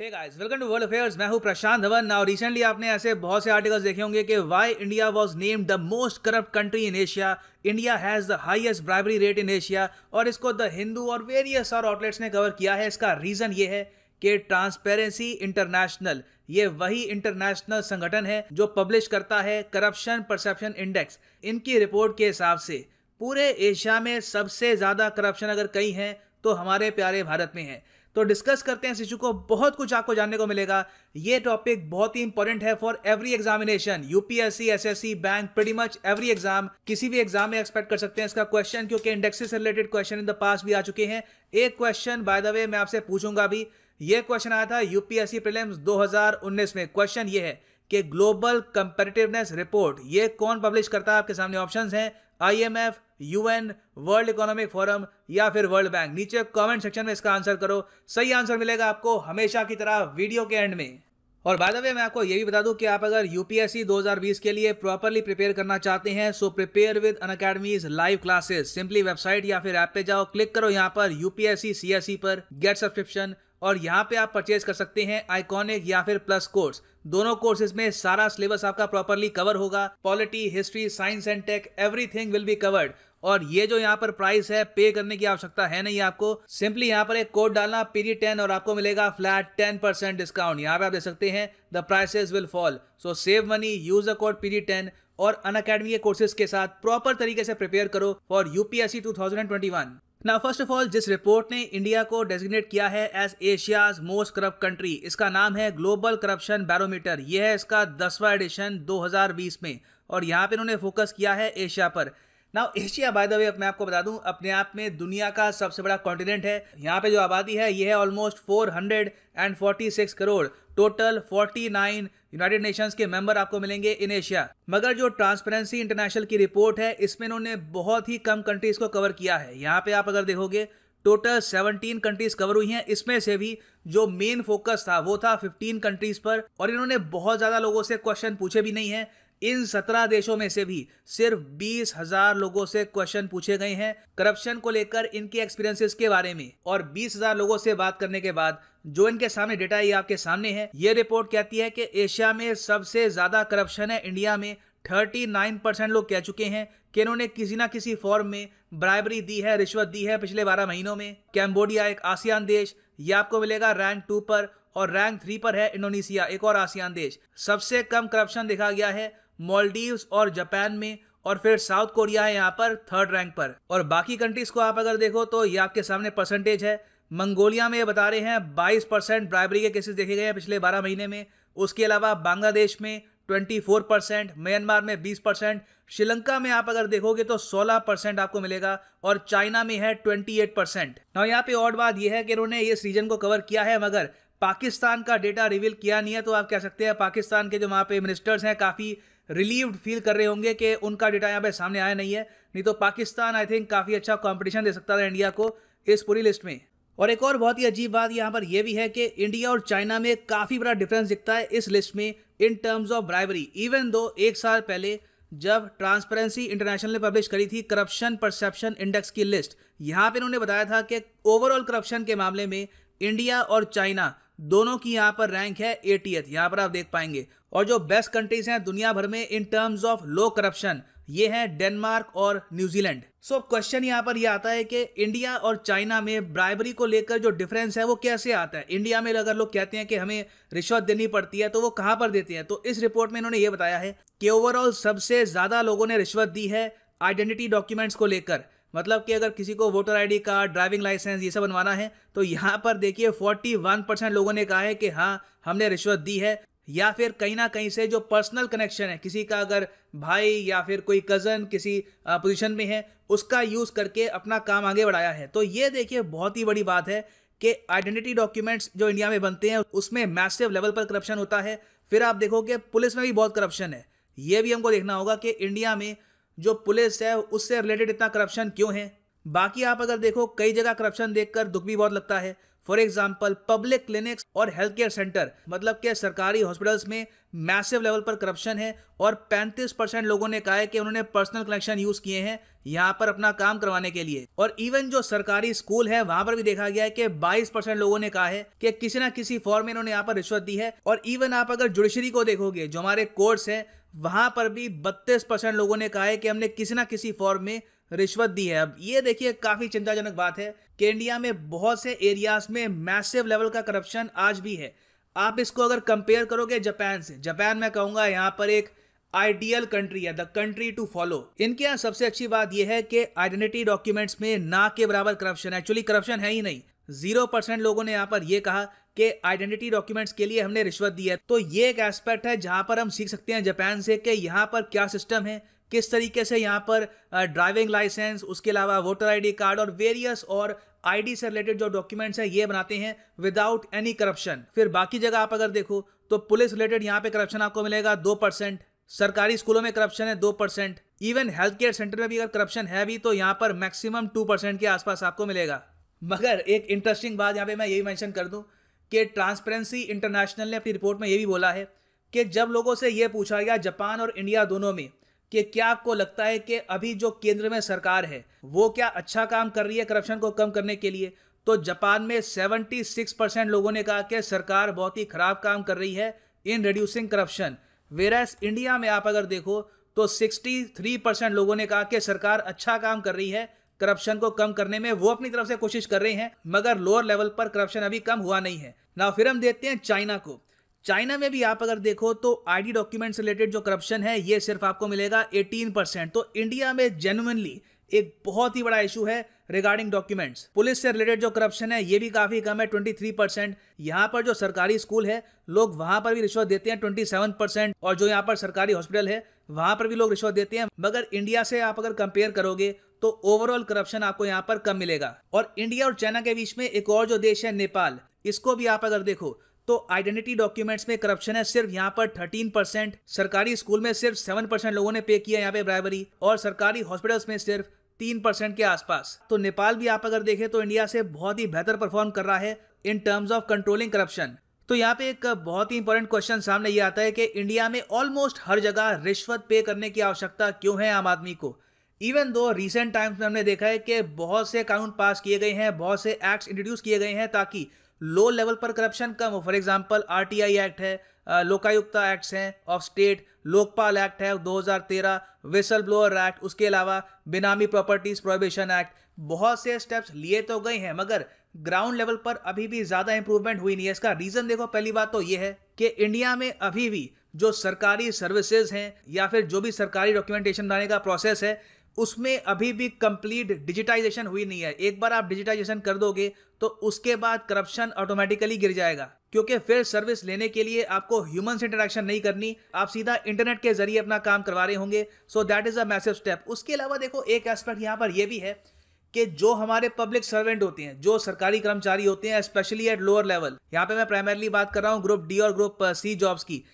Hey guys, welcome to world affairs. मैं हूं प्रशांत Dhawan. Now recently आपने ऐसे बहुत से आर्टिकल्स देखे होंगे कि why India was named the most corrupt country in Asia, India has the highest bribery rate in Asia, और इसको द हिंदू और वेरियस और आउटलेट्स ने कवर किया है। इसका रीजन ये है कि ट्रांसपेरेंसी इंटरनेशनल, ये वही इंटरनेशनल संगठन है जो पब्लिश करता है करप्शन परसेप्शन इंडेक्स। इनकी रिपोर्ट के हिसाब से पूरे एशिया में सबसे ज्यादा करप्शन अगर कहीं है तो हमारे प्यारे भारत में है। तो डिस्कस करते हैं इस इशू को, बहुत कुछ आपको जानने को मिलेगा। ये टॉपिक बहुत ही इंपॉर्टेंट है for every examination, UPSC, SSC, bank, pretty much every exam. किसी भी एग्जाम में एक्सपेक्ट कर सकते हैं इसका क्वेश्चन, क्योंकि इंडेक्सेस से related question in the past भी आ चुके हैं। एक क्वेश्चन बाय द वे मैं आपसे पूछूंगा भी, ये क्वेश्चन आया था यूपीएससी प्रीलिम्स 2019 में। क्वेश्चन ये है कि ग्लोबल कंपैटिटिवनेस रिपोर्ट ये कौन पब्लिश करता है? आपके सामने ऑप्शंस हैं, IMF, UN, world economic forum या फिर वर्ल्ड बैंक। नीचे कमेंट सेक्शन में इसका आंसर करो। सही आंसर मिलेगा आपको हमेशा की तरह वीडियो के एंड में। और बाय द वे मैं आपको ये भी बता दूं कि आप अगर यूपीएससी 2020 के लिए प्रॉपरली प्रिपेयर करना चाहते हैं, so prepare with Unacademy's live classes. Simply website या फिर ऐप पे जाओ, क्लिक करो यहाँ पर यूपीएससी सीएसई पर गेट सब्सक्रिप्शन, और यहाँ पे आप परचेज कर सकते हैं आइकॉनिक या फिर प्लस कोर्स। दोनों कोर्सेज में सारा सिलेबस आपका प्रॉपरली कवर होगा। Polity, history, science and tech, everything will be covered. और ये जो यहाँ पर प्राइस है, पे करने की आवश्यकता है नहीं आपको। सिंपली यहाँ पर एक कोड डालना PD10 और आपको मिलेगा फ्लैट 10% डिस्काउंट। यहाँ पे आप देख सकते हैं the prices will fall, so save money, use the code PD10 और अनअकैडमी के कोर्सेज के साथ प्रॉपर तरीके से प्रिपेयर करो for UPSC 2021। Now first of all, जिस रिपोर्ट ने इंडिया को डेजिग्नेट किया है as Asia's most corrupt country, इसका नाम है ग्लोबल करप्शन बैरोमीटर। यह है इसका 10वां एडिशन 2020 में, और यहाँ पे इन्होंने फोकस किया है एशिया पर। Now Asia by the way मैं आपको बता दूं, अपने आप में दुनिया का सबसे बड़ा कॉन्टिनेंट है। यहाँ पे जो आबादी है ये है almost 446 crore. Total 49 United Nations के मेंबर आपको मिलेंगे इन एशिया। मगर जो ट्रांसपेरेंसी इंटरनेशनल की रिपोर्ट है, इसमें इन्होंने बहुत ही कम कंट्रीज को कवर किया है। यहाँ पे आप अगर देखोगे टोटल 17 कंट्रीज कवर हुई हैं। इसमें से भी जो मेन फोकस था वो था 15 कंट्रीज पर, और इन्होंने बहुत ज्यादा लोगों से क्वेश्चन पूछे भी नहीं है। इन 17 देशों में से भी सिर्फ 20,000 लोगों से क्वेश्चन पूछे गए हैं करप्शन को लेकर, इनके एक्सपीरियंसेस के बारे में। और 20,000 लोगों से बात करने के बाद जो इनके सामने डेटा है, ये आपके सामने है। ये रिपोर्ट कहती है कि एशिया में सबसे ज्यादा करप्शन है इंडिया में। 39% लोग कह चुके हैं कि इन्होंने किसी ना किसी फॉर्म में ब्राइबरी दी है, रिश्वत दी है पिछले 12 महीनों में। कैम्बोडिया एक आसियान देश, ये आपको मिलेगा रैंक 2 पर, और रैंक 3 पर है इंडोनेशिया, एक और आसियान देश। सबसे कम करप्शन देखा गया है मालदीव्स और जापान में, और फिर साउथ कोरिया है यहाँ पर 3rd रैंक पर। और बाकी कंट्रीज को आप अगर देखो तो ये आपके सामने परसेंटेज है। मंगोलिया में ये बता रहे हैं 22% ब्राइबरी के केसेस देखे गए हैं पिछले 12 महीने में। उसके अलावा बांग्लादेश में 24%, म्यांमार में 20%, श्रीलंका में आप अगर देखोगे तो 16% आपको मिलेगा, और चाइना में है 28%। now यहाँ पे और बात यह है कि इन्होंने इस रीजन को कवर किया है, मगर पाकिस्तान का डेटा रिवील किया नहीं है। तो आप कह सकते हैं पाकिस्तान के जो वहाँ पे मिनिस्टर्स हैं काफ़ी रिलीव्ड फील कर रहे होंगे कि उनका डेटा यहाँ पे सामने आया नहीं है। नहीं तो पाकिस्तान आई थिंक काफ़ी अच्छा कंपटीशन दे सकता था इंडिया को इस पूरी लिस्ट में। और एक और बहुत ही अजीब बात यहाँ पर यह भी है कि इंडिया और चाइना में काफ़ी बड़ा डिफरेंस दिखता है इस लिस्ट में in terms of bribery. Even though एक साल पहले जब ट्रांसपेरेंसी इंटरनेशनल ने पब्लिश करी थी करप्शन परसेप्शन इंडेक्स की लिस्ट, यहाँ पे इन्होंने बताया था कि ओवरऑल करप्शन के मामले में इंडिया और चाइना दोनों की यहाँ पर रैंक है 80th, यहाँ पर आप देख पाएंगे। और जो बेस्ट कंट्रीज हैं दुनिया भर में in terms of low corruption, ये है डेनमार्क और न्यूजीलैंड। सो क्वेश्चन यहाँ पर यह आता है कि इंडिया और चाइना में ब्राइबरी को लेकर जो डिफरेंस है वो कैसे आता है। इंडिया में अगर लोग कहते हैं कि हमें रिश्वत देनी पड़ती है तो वो कहाँ पर देते हैं, तो इस रिपोर्ट में इन्होंने ये बताया है कि ओवरऑल सबसे ज्यादा लोगों ने रिश्वत दी है आइडेंटिटी डॉक्यूमेंट्स को लेकर। मतलब कि अगर किसी को voter ID card, driving licence ये सब बनवाना है, तो यहाँ पर देखिए 41% लोगों ने कहा है कि हाँ हमने रिश्वत दी है। या फिर कहीं ना कहीं से जो पर्सनल कनेक्शन है, किसी का अगर भाई या फिर कोई कजन किसी पोजीशन में है, उसका यूज करके अपना काम आगे बढ़ाया है। तो ये देखिए बहुत ही बड़ी बात है कि आइडेंटिटी डॉक्यूमेंट्स जो इंडिया में बनते हैं उसमें मैसिव लेवल पर करप्शन होता है। फिर आप देखोगे पुलिस में भी बहुत करप्शन है। ये भी हमको देखना होगा कि इंडिया में जो पुलिस है उससे रिलेटेड इतना करप्शन क्यों है। बाकी आप अगर देखो कई जगह करप्शन देखकर दुख भी बहुत लगता है। फॉर एग्जाम्पल पब्लिक क्लिनिक्स और हेल्थ केयर सेंटर, मतलब कि सरकारी हॉस्पिटल्स में मैसिव लेवल पर करप्शन है और 35% लोगों ने कहा है कि उन्होंने पर्सनल कनेक्शन यूज किए हैं यहाँ पर अपना काम करवाने के लिए। और इवन जो सरकारी स्कूल है वहां पर भी देखा गया है कि 22% लोगों ने कहा है कि किसी ना किसी फॉर्म में इन्होंने यहाँ पर रिश्वत दी है। और इवन आप अगर जुडिशरी को देखोगे, जो हमारे कोर्ट्स है, वहां पर भी 32% लोगों ने कहा है कि हमने किसी ना किसी फॉर्म में रिश्वत दी है। अब ये देखिए काफी चिंताजनक बात है कि इंडिया में बहुत से एरियाज में मैसिव लेवल का करप्शन आज भी है। आप इसको अगर कंपेयर करोगे जापान से, जापान में कहूंगा यहाँ पर एक आइडियल कंट्री है, द कंट्री टू फॉलो। इनके यहाँ सबसे अच्छी बात यह है कि आइडेंटिटी डॉक्यूमेंट्स में ना के बराबर करप्शन है, एक्चुअली करप्शन है ही नहीं। 0% लोगों ने यहाँ पर यह कहा कि आइडेंटिटी डॉक्यूमेंट्स के लिए हमने रिश्वत दी है। तो ये एक एस्पेक्ट है जहां पर हम सीख सकते हैं जापान से कि यहाँ पर क्या सिस्टम है, किस तरीके से यहाँ पर ड्राइविंग लाइसेंस, उसके अलावा वोटर आईडी कार्ड और वेरियस और आईडी से रिलेटेड जो डॉक्यूमेंट्स है ये बनाते हैं विदाउट एनी करप्शन। फिर बाकी जगह आप अगर देखो तो पुलिस रिलेटेड यहाँ पे करप्शन आपको मिलेगा 2%, सरकारी स्कूलों में करप्शन है 2%, इवन हेल्थ केयर सेंटर में भी अगर करप्शन है भी तो यहाँ पर मैक्सिमम 2% के आसपास आपको मिलेगा। मगर एक इंटरेस्टिंग बात यहाँ पे मैं यही मेंशन कर दूं कि ट्रांसपेरेंसी इंटरनेशनल ने अपनी रिपोर्ट में ये भी बोला है कि जब लोगों से ये पूछा गया जापान और इंडिया दोनों में कि क्या आपको लगता है कि अभी जो केंद्र में सरकार है वो क्या अच्छा काम कर रही है करप्शन को कम करने के लिए, तो जापान में 76% लोगों ने कहा कि सरकार बहुत ही खराब काम कर रही है in reducing corruption. Whereas India में आप अगर देखो तो 63% लोगों ने कहा कि सरकार अच्छा काम कर रही है करप्शन को कम करने में, वो अपनी तरफ से कोशिश कर रहे हैं, मगर लोअर लेवल पर करप्शन अभी कम हुआ नहीं है ना। फिर हम देखते हैं चाइना को। चाइना में भी आप अगर देखो तो आईडी डॉक्यूमेंट रिलेटेड जो करप्शन है ये सिर्फ आपको मिलेगा 18%। तो इंडिया में जेन्युइनली एक बहुत ही बड़ा इशू है रिगार्डिंग डॉक्यूमेंट्स। पुलिस से रिलेटेड जो करप्शन है ये भी काफी कम है 23%। यहाँ पर जो सरकारी स्कूल है लोग वहां पर भी रिश्वत देते हैं 27%, और जो यहाँ पर सरकारी हॉस्पिटल है वहां पर भी लोग रिश्वत देते हैं। मगर इंडिया से आप अगर कंपेयर करोगे तो ओवरऑल करप्शन आपको यहाँ पर कम मिलेगा। और इंडिया और चाइना के बीच में एक और जो देश है नेपाल, इसको भी आप अगर देखो तो आइडेंटिटी डॉक्यूमेंट्स में करप्शन है सिर्फ यहाँ पर 13%, सरकारी स्कूल में सिर्फ 7% लोगों ने पे किया यहाँ पे ब्राइबरी, और सरकारी हॉस्पिटल्स में सिर्फ 3% के आसपास। तो नेपाल भी आप अगर देखें तो इंडिया से बहुत ही बेहतर परफॉर्म कर रहा है in terms of controlling corruption. तो यहाँ पे एक बहुत ही इंपॉर्टेंट क्वेश्चन सामने ये आता है कि इंडिया में ऑलमोस्ट हर जगह रिश्वत पे करने की आवश्यकता क्यों है आम आदमी को। इवन दो रिसेंट टाइम्स में हमने देखा है कि बहुत से कानून पास किए गए हैं, बहुत से एक्ट्स इंट्रोड्यूस किए गए हैं ताकि लो लेवल पर करप्शन कम हो। फॉर एग्जांपल आरटीआई एक्ट है, लोकायुक्ता एक्ट्स हैं ऑफ स्टेट, लोकपाल एक्ट है 2013, विसल ब्लोअर एक्ट, उसके अलावा बेनामी प्रॉपर्टीज प्रोहिबिशन एक्ट। बहुत से स्टेप्स लिए तो गए हैं मगर ग्राउंड लेवल पर अभी भी ज्यादा इंप्रूवमेंट हुई नहीं है। इसका रीजन देखो, पहली बात तो यह है कि इंडिया में अभी भी जो सरकारी सर्विसेज हैं या फिर जो भी सरकारी डॉक्यूमेंटेशन बनाने का प्रोसेस है उसमें अभी भी कंप्लीट डिजिटाइजेशन हुई नहीं है। एक बार आप डिजिटाइजेशन कर दोगे तो उसके बाद करप्शन ऑटोमेटिकली गिर जाएगा, क्योंकि फिर सर्विस लेने के लिए आपको ह्यूमन से इंटरेक्शन नहीं करनी, आप सीधा इंटरनेट के जरिए अपना काम करवा रहे होंगे। So that is a massive step. उसके अलावा देखो एक एस्पेक्ट यहाँ पर यह भी है कि जो हमारे पब्लिक सर्वेंट होते हैं, जो सरकारी कर्मचारी होते हैं, स्पेशली एट लोअर लेवल, यहाँ पे मैं प्राइमरली बात कर रहा हूँ ग्रुप डी और ग्रुप सी जॉब्स की,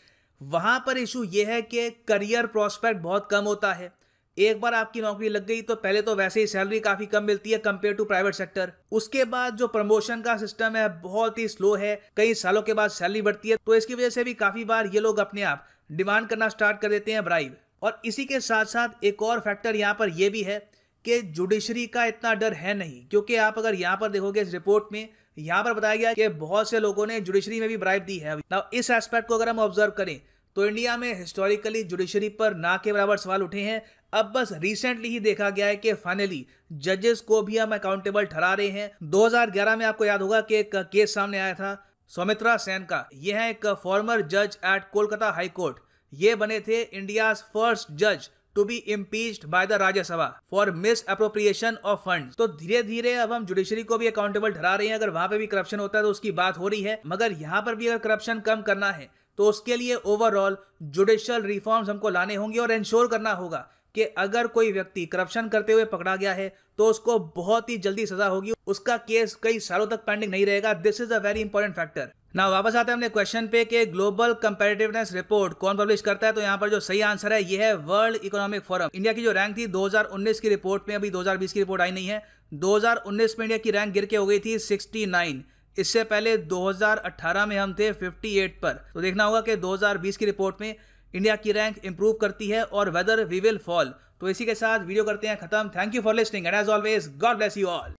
वहां पर इशू ये है कि करियर प्रोस्पेक्ट बहुत कम होता है। एक बार आपकी नौकरी लग गई तो पहले तो वैसे ही सैलरी काफी कम मिलती है कंपेयर टू प्राइवेट सेक्टर। उसके बाद जो प्रमोशन का सिस्टम है बहुत ही स्लो है, कई सालों के बाद सैलरी बढ़ती है। तो इसकी वजह से भी काफी बार ये लोग अपने आप डिमांड करना स्टार्ट कर देते हैं ब्राइब। और इसी के साथ साथ एक और फैक्टर यहाँ पर यह भी है कि जुडिशरी का इतना डर है नहीं, क्योंकि आप अगर यहाँ पर देखोगे इस रिपोर्ट में यहाँ पर बताया गया कि बहुत से लोगों ने जुडिशरी में भी ब्राइब दी है। इस एस्पेक्ट को अगर हम ऑब्जर्व करें तो इंडिया में हिस्टोरिकली जुडिशरी पर ना के बराबर सवाल उठे हैं। अब बस रिसेंटली ही देखा गया है कि फाइनली जजेस को भी हम अकाउंटेबल ठहरा रहे हैं। 2011 में आपको याद होगा कि एक केस सामने आया था सौमित्रा सेन का। यह है एक फॉर्मर जज एट कोलकाता हाई कोर्ट। ये बने थे इंडियाज फर्स्ट जज to be impeached by the Rajya Sabha for misappropriation of funds. तो धीरे धीरे अब हम जुडिशरी को भी अकाउंटेबल ठहरा रहे हैं। अगर वहां पे भी करप्शन होता है तो उसकी बात हो रही है, मगर यहाँ पर भी अगर करप्शन कम करना है तो उसके लिए ओवरऑल जुडिशियल रिफॉर्म्स हमको लाने होंगे और इंश्योर करना होगा कि अगर कोई व्यक्ति करप्शन करते हुए पकड़ा गया है तो उसको बहुत ही जल्दी सजा होगी, उसका केस कई सालों तक पेंडिंग नहीं रहेगा। This is a very important factor. ना वापस आते हैं अपने क्वेश्चन पे कि ग्लोबल कंपैरेटिवनेस रिपोर्ट कौन पब्लिश करता है, तो यहाँ पर जो सही आंसर है ये है वर्ल्ड इकोनॉमिक फोरम। इंडिया की जो रैंक थी 2019 की रिपोर्ट में, अभी 2020 की रिपोर्ट आई नहीं है, 2019 में इंडिया की रैंक गिर के हो गई थी 69। इससे पहले 2018 में हम थे 58 पर। तो देखना होगा कि 2020 की रिपोर्ट में इंडिया की रैंक इंप्रूव करती है और वेदर वी विल फॉल। तो इसी के साथ वीडियो करते हैं खत्म। Thank you for listening and as always God bless you all.